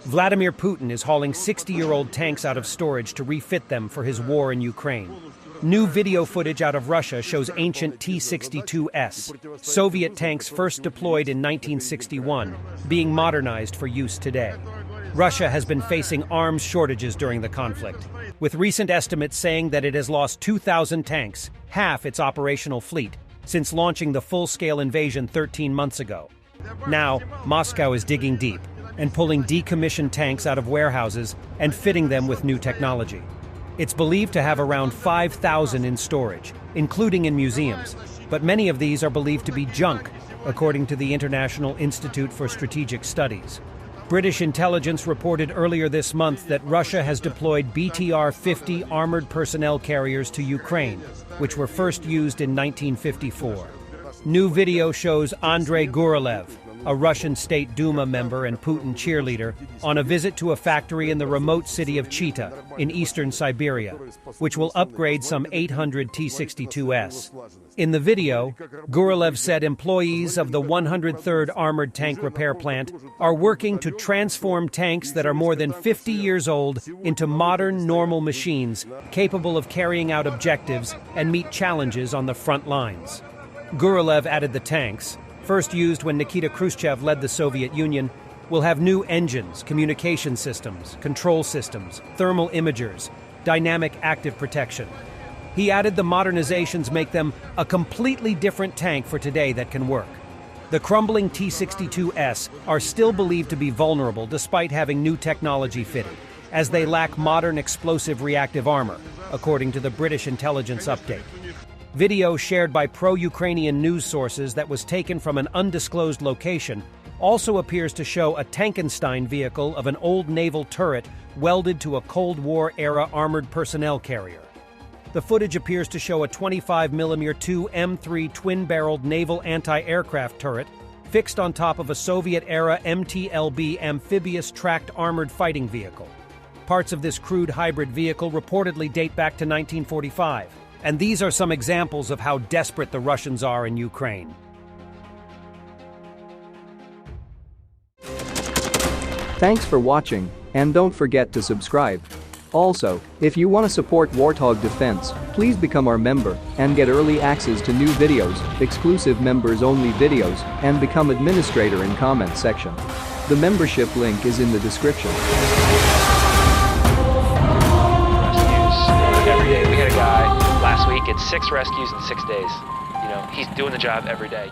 Vladimir Putin is hauling 60-year-old tanks out of storage to refit them for his war in Ukraine. New video footage out of Russia shows ancient T-62S, Soviet tanks first deployed in 1961, being modernized for use today. Russia has been facing arms shortages during the conflict, with recent estimates saying that it has lost 2,000 tanks, half its operational fleet, since launching the full-scale invasion 13 months ago. Now, Moscow is digging deep and pulling decommissioned tanks out of warehouses and fitting them with new technology. It's believed to have around 5,000 in storage, including in museums, but many of these are believed to be junk, according to the International Institute for Strategic Studies. British intelligence reported earlier this month that Russia has deployed BTR-50 armored personnel carriers to Ukraine, which were first used in 1954. New video shows Andrei Gurylev, a Russian State Duma member and Putin cheerleader, on a visit to a factory in the remote city of Chita, in eastern Siberia, which will upgrade some 800 T-62S. In the video, Gurylev said employees of the 103rd Armored Tank Repair Plant are working to transform tanks that are more than 50 years old into modern, normal machines capable of carrying out objectives and meet challenges on the front lines. Gurylev added the tanks, first used when Nikita Khrushchev led the Soviet Union, will have new engines, communication systems, control systems, thermal imagers, dynamic active protection. He added the modernizations make them a completely different tank for today that can work. The crumbling T-62S are still believed to be vulnerable despite having new technology fitted, as they lack modern explosive reactive armor, according to the British intelligence update. Video shared by pro-Ukrainian news sources that was taken from an undisclosed location also appears to show a Tankenstein vehicle of an old naval turret welded to a Cold War-era armored personnel carrier. The footage appears to show a 25mm 2 M3 twin-barreled naval anti-aircraft turret fixed on top of a Soviet-era MTLB amphibious tracked armored fighting vehicle. Parts of this crude hybrid vehicle reportedly date back to 1945. And these are some examples of how desperate the Russians are in Ukraine. Thanks for watching, and don't forget to subscribe. Also, if you want to support Warthog Defense, please become our member and get early access to new videos, exclusive members-only videos, and become administrator in comment section. The membership link is in the description. Every day. We had a guy last week, it's 6 rescues in 6 days. You know, he's doing the job every day.